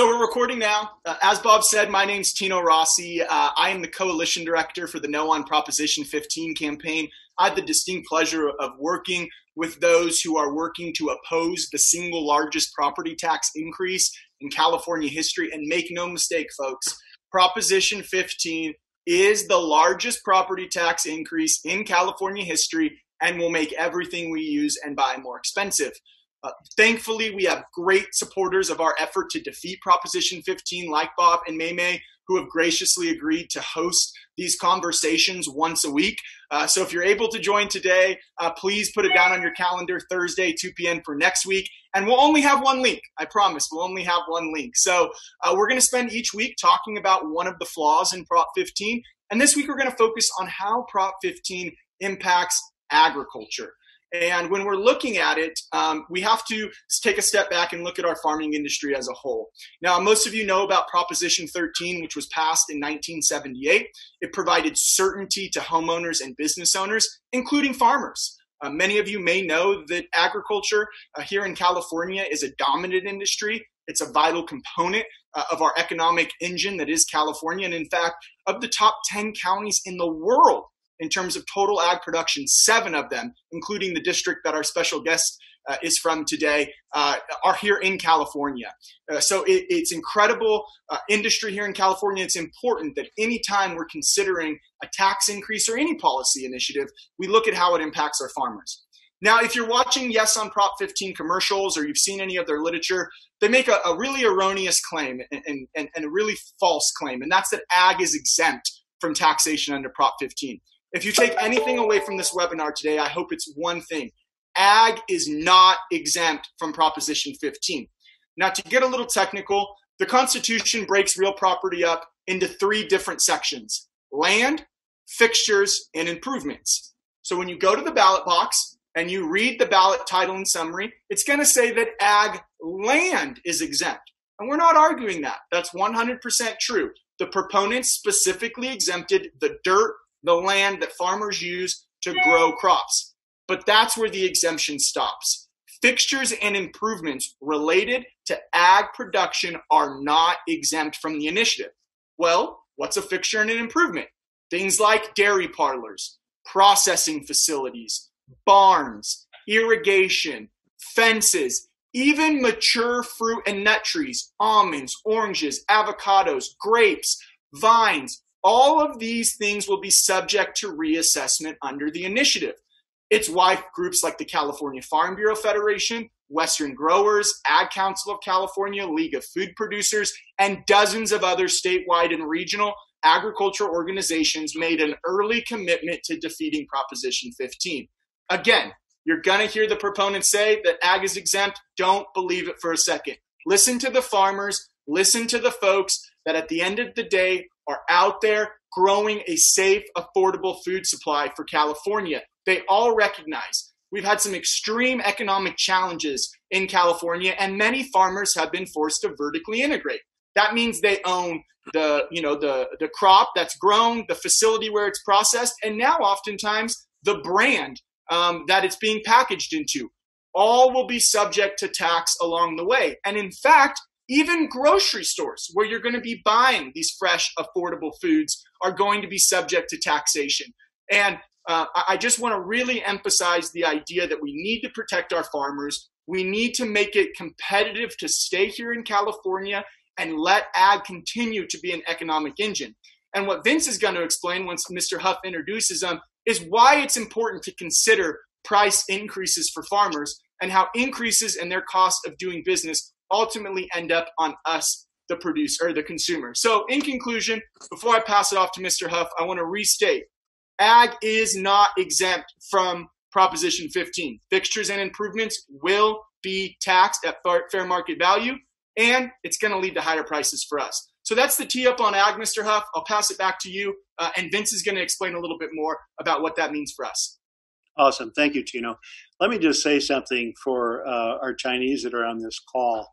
So we're recording now. As Bob said, my name's Tino Rossi. I am the coalition director for the No on Proposition 15 campaign. I had the distinct pleasure of working with those who are working to oppose the single largest property tax increase in California history. And make no mistake, folks, Proposition 15 is the largest property tax increase in California history and will make everything we use and buy more expensive. Thankfully, we have great supporters of our effort to defeat Proposition 15, like Bob and Mei Mei, who have graciously agreed to host these conversations once a week. So if you're able to join today, please put it down on your calendar, Thursday, 2 p.m. for next week. And we'll only have one link. I promise we'll only have one link. So we're going to spend each week talking about one of the flaws in Prop 15. And this week, we're going to focus on how Prop 15 impacts agriculture. And when we're looking at it, we have to take a step back and look at our farming industry as a whole. Now, most of you know about Proposition 13, which was passed in 1978. It provided certainty to homeowners and business owners, including farmers. Many of you may know that agriculture here in California is a dominant industry. It's a vital component of our economic engine that is California. And in fact, of the top 10 counties in the world, in terms of total ag production, 7 of them, including the district that our special guest is from today, are here in California. So it's incredible industry here in California. It's important that anytime we're considering a tax increase or any policy initiative, we look at how it impacts our farmers. Now, if you're watching Yes on Prop 15 commercials or you've seen any of their literature, they make a really erroneous claim and a really false claim, and that's that ag is exempt from taxation under Prop 15. If you take anything away from this webinar today, I hope it's one thing. Ag is not exempt from Proposition 15. Now, to get a little technical, the Constitution breaks real property up into 3 different sections: land, fixtures, and improvements. So when you go to the ballot box and you read the ballot title and summary, it's going to say that ag land is exempt. And we're not arguing that. That's 100% true. The proponents specifically exempted the dirt, the land that farmers use to grow crops. But that's where the exemption stops. Fixtures and improvements related to ag production are not exempt from the initiative. Well, what's a fixture and an improvement? Things like dairy parlors, processing facilities, barns, irrigation, fences, even mature fruit and nut trees, almonds, oranges, avocados, grapes, vines. All of these things will be subject to reassessment under the initiative. It's why groups like the California Farm Bureau Federation, Western Growers, Ag Council of California, League of Food Producers, and dozens of other statewide and regional agriculture organizations made an early commitment to defeating Proposition 15. Again, you're going to hear the proponents say that ag is exempt. Don't believe it for a second. Listen to the farmers. Listen to the folks that at the end of the day are out there growing a safe, affordable food supply for California. They all recognize we've had some extreme economic challenges in California, and many farmers have been forced to vertically integrate. That means they own the crop that's grown, the facility where it's processed, and now oftentimes the brand that it's being packaged into. All will be subject to tax along the way. And in fact, even grocery stores where you're going to be buying these fresh, affordable foods are going to be subject to taxation. And I just want to really emphasize the idea that we need to protect our farmers. We need to make it competitive to stay here in California and let ag continue to be an economic engine. And what Vince is going to explain once Mr. Huff introduces him is why it's important to consider price increases for farmers and how increases in their cost of doing business ultimately end up on us, the producer or the consumer. So in conclusion, before I pass it off to Mr. Huff, I want to restate, ag is not exempt from Proposition 15. Fixtures and improvements will be taxed at fair market value, and it's going to lead to higher prices for us. So that's the tee up on ag, Mr. Huff. I'll pass it back to you, and Vince is going to explain a little bit more about what that means for us. Awesome. Thank you, Tino. Let me just say something for our Chinese that are on this call.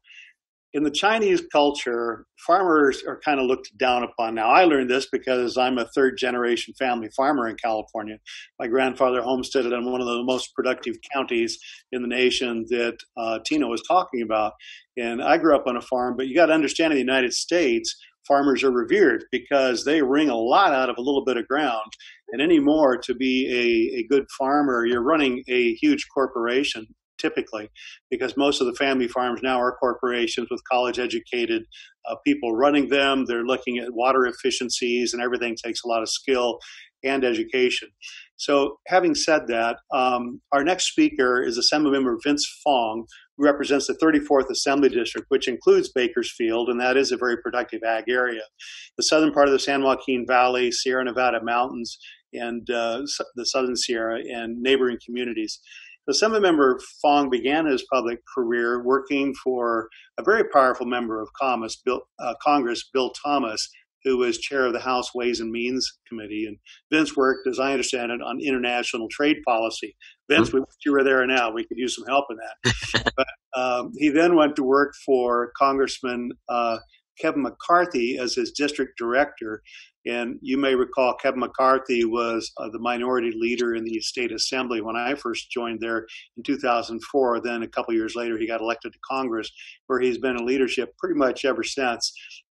in the Chinese culture, farmers are kind of looked down upon. Now, I learned this because I'm a third-generation family farmer in California. My grandfather homesteaded in one of the most productive counties in the nation that Tino was talking about. And I grew up on a farm, but you got to understand in the United States, farmers are revered because they wring a lot out of a little bit of ground. And anymore, to be a good farmer, you're running a huge corporation, typically, because most of the family farms now are corporations with college-educated people running them. They're looking at water efficiencies, and everything takes a lot of skill and education. So having said that, our next speaker is Assemblymember Vince Fong, who represents the 34th Assembly District, which includes Bakersfield, and that is a very productive ag area. The southern part of the San Joaquin Valley, Sierra Nevada mountains, and the Southern Sierra and neighboring communities. Assemblymember Fong began his public career working for a very powerful member of Congress, Bill Thomas, who was chair of the House Ways and Means Committee. And Vince worked, as I understand it, on international trade policy. Vince, we wish you were there now. We could use some help in that. But he then went to work for Congressman Kevin McCarthy as his district director. And you may recall Kevin McCarthy was the minority leader in the state assembly when I first joined there in 2004. Then a couple years later, he got elected to Congress, where he's been in leadership pretty much ever since.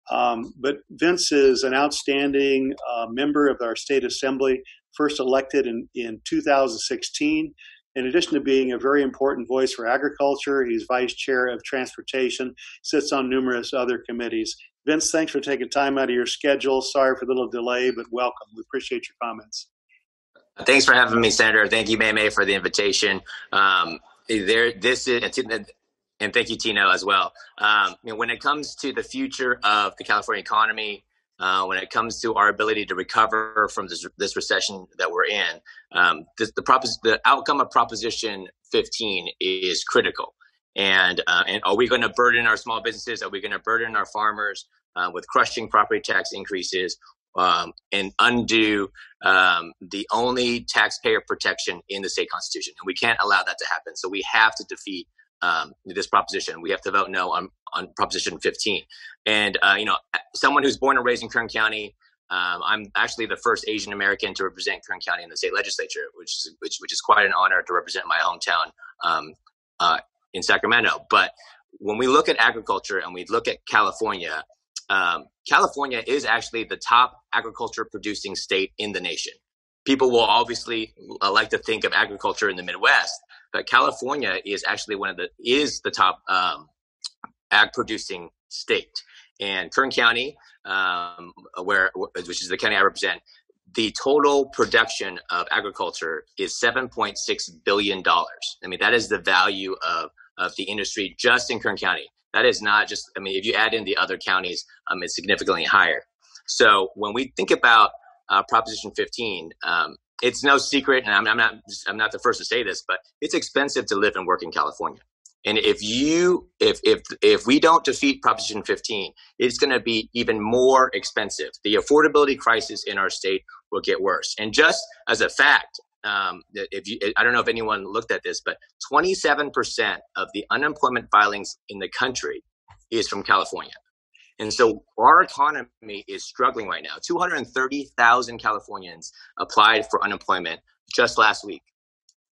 But Vince is an outstanding member of our state assembly, first elected in 2016. In addition to being a very important voice for agriculture, he's vice chair of transportation, sits on numerous other committees. Vince, thanks for taking time out of your schedule. Sorry for the little delay, but welcome. We appreciate your comments. Thanks for having me, Senator. Thank you, Mei Mei, for the invitation. And thank you, Tino, as well. When it comes to the future of the California economy, when it comes to our ability to recover from this recession that we're in, the outcome of Proposition 15 is critical. And are we going to burden our small businesses? Are we going to burden our farmers with crushing property tax increases and undo the only taxpayer protection in the state constitution? And we can't allow that to happen. So we have to defeat this proposition. We have to vote no on Proposition 15. And someone who's born and raised in Kern County, I'm actually the first Asian American to represent Kern County in the state legislature, which is quite an honor to represent my hometown in Sacramento. But when we look at agriculture and we look at California, California is actually the top agriculture producing state in the nation. People will obviously like to think of agriculture in the Midwest, but California is actually the top ag producing state. And Kern County, which is the county I represent, the total production of agriculture is $7.6 billion. I mean, that is the value of the industry just in Kern County. That is not just, if you add in the other counties, it's significantly higher. So when we think about Proposition 15, it's no secret, and I'm not the first to say this, but it's expensive to live and work in California. And if we don't defeat Proposition 15, it's going to be even more expensive. The affordability crisis in our state will get worse. And just as a fact, I don't know if anyone looked at this, but 27% of the unemployment filings in the country is from California. And so our economy is struggling right now. 230,000 Californians applied for unemployment just last week.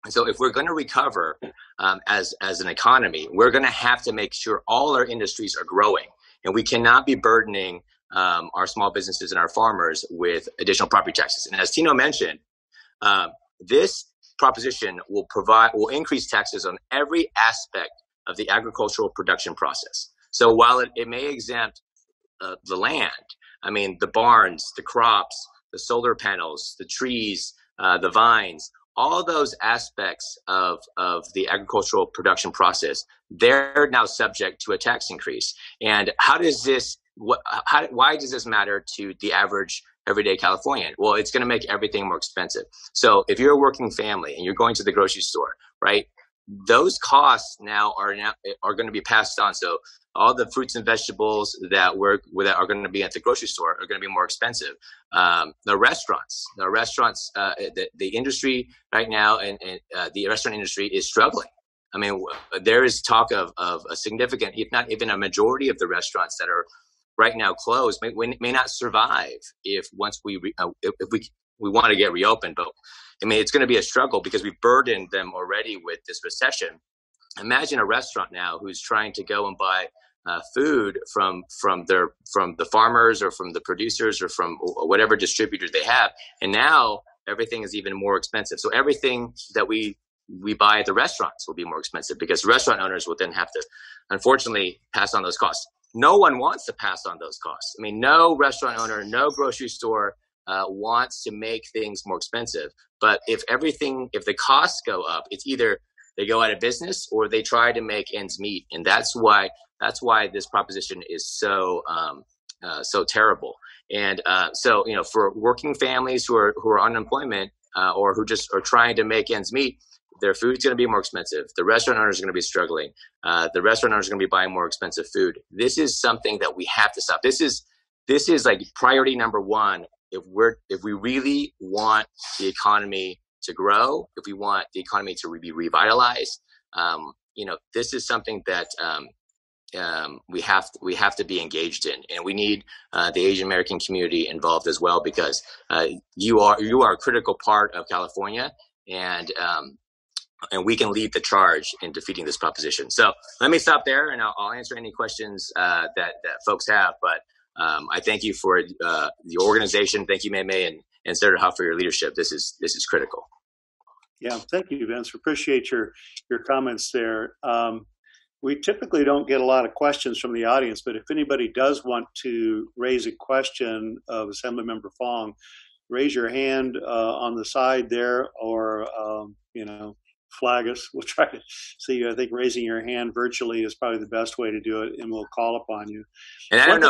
And so if we're going to recover as an economy, we're going to have to make sure all our industries are growing. And we cannot be burdening our small businesses and our farmers with additional property taxes. And as Tino mentioned, this proposition will increase taxes on every aspect of the agricultural production process. So while it may exempt the land, the barns, the crops, the solar panels, the trees, the vines, all those aspects of the agricultural production process, they're now subject to a tax increase. And why does this matter to the average everyday Californian? Well, it's going to make everything more expensive. So if you're a working family and you're going to the grocery store, right, those costs now are going to be passed on. So all the fruits and vegetables that are going to be at the grocery store are going to be more expensive. The restaurants, the industry right now, and the restaurant industry is struggling. I mean, there is talk of a significant, if not even a majority of the restaurants that are right now closed may not survive if once we want to get reopened. But I mean, it's going to be a struggle because we've burdened them already with this recession. Imagine a restaurant now who's trying to go and buy food from the farmers or from the producers or from whatever distributors they have, and now everything is even more expensive. So everything that we buy at the restaurants will be more expensive because restaurant owners will then have to, unfortunately, pass on those costs. No one wants to pass on those costs. I mean, no restaurant owner, no grocery store wants to make things more expensive. But if the costs go up, it's either they go out of business or they try to make ends meet, and that's why this proposition is so terrible. And so for working families who are on unemployment or who just are trying to make ends meet, their food's going to be more expensive. The restaurant owners are going to be struggling. The restaurant owners are going to be buying more expensive food. This is something that we have to stop. This is like priority number one. If we really want the economy to grow, if we want the economy to be revitalized, this is something that we have to be engaged in, and we need the Asian American community involved as well, because you are a critical part of California, and we can lead the charge in defeating this proposition. So let me stop there, and I'll answer any questions that folks have. But I thank you for the organization. Thank you, Mei Mei and Senator Huff, for your leadership. This is critical. Yeah, thank you, Vince. Appreciate your comments there. We typically don't get a lot of questions from the audience, but if anybody does want to raise a question of Assemblymember Fong, raise your hand on the side there, or flag us. We'll try to see you. I think raising your hand virtually is probably the best way to do it, and we'll call upon you. And I don't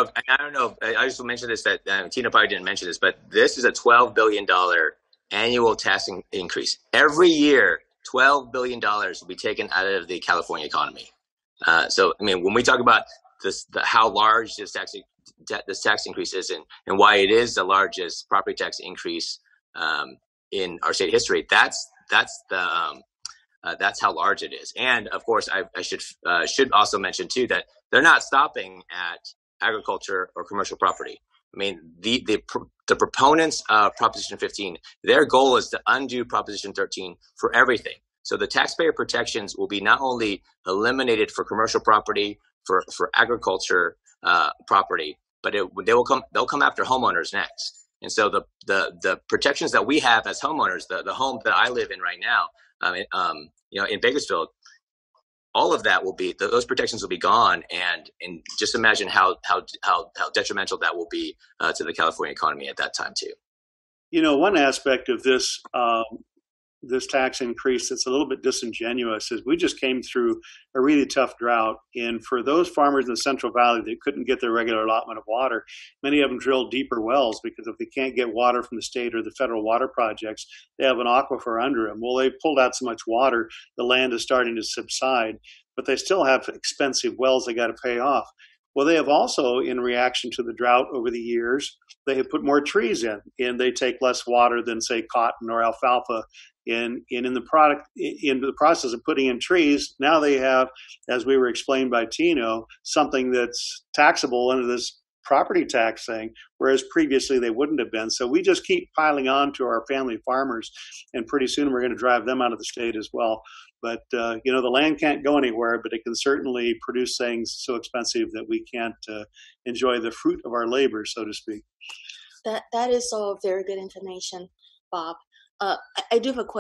know. I just will mention this, that Tina probably didn't mention this, but this is a $12 billion annual tax increase. Every year, $12 billion will be taken out of the California economy. So, I mean, when we talk about how large this tax increase is, and why it is the largest property tax increase in our state history, that's how large it is. And of course, I should also mention too that they're not stopping at agriculture or commercial property. I mean, the proponents of Proposition 15, their goal is to undo Proposition 13 for everything. So the taxpayer protections will be not only eliminated for commercial property, for agriculture property, but they'll come after homeowners next. And so the protections that we have as homeowners, the home that I live in right now, in Bakersfield, all of that those protections will be gone, and just imagine how detrimental that will be to the California economy at that time too. One aspect of this tax increase that's a little bit disingenuous is we just came through a really tough drought, and for those farmers in the Central Valley that couldn't get their regular allotment of water, many of them drilled deeper wells because if they can't get water from the state or the federal water projects, they have an aquifer under them. Well, they pulled out so much water, the land is starting to subside, but they still have expensive wells they got to pay off. Well, they have also, in reaction to the drought over the years, they have put more trees in, and they take less water than, say, cotton or alfalfa. In the process of putting in trees, now they have, as we were explained by Tino, something that's taxable under this property tax thing, whereas previously they wouldn't have been. So we just keep piling on to our family farmers, and pretty soon we're going to drive them out of the state as well. But, the land can't go anywhere, but it can certainly produce things so expensive that we can't enjoy the fruit of our labor, so to speak. That is all very good information, Bob. I do have a question.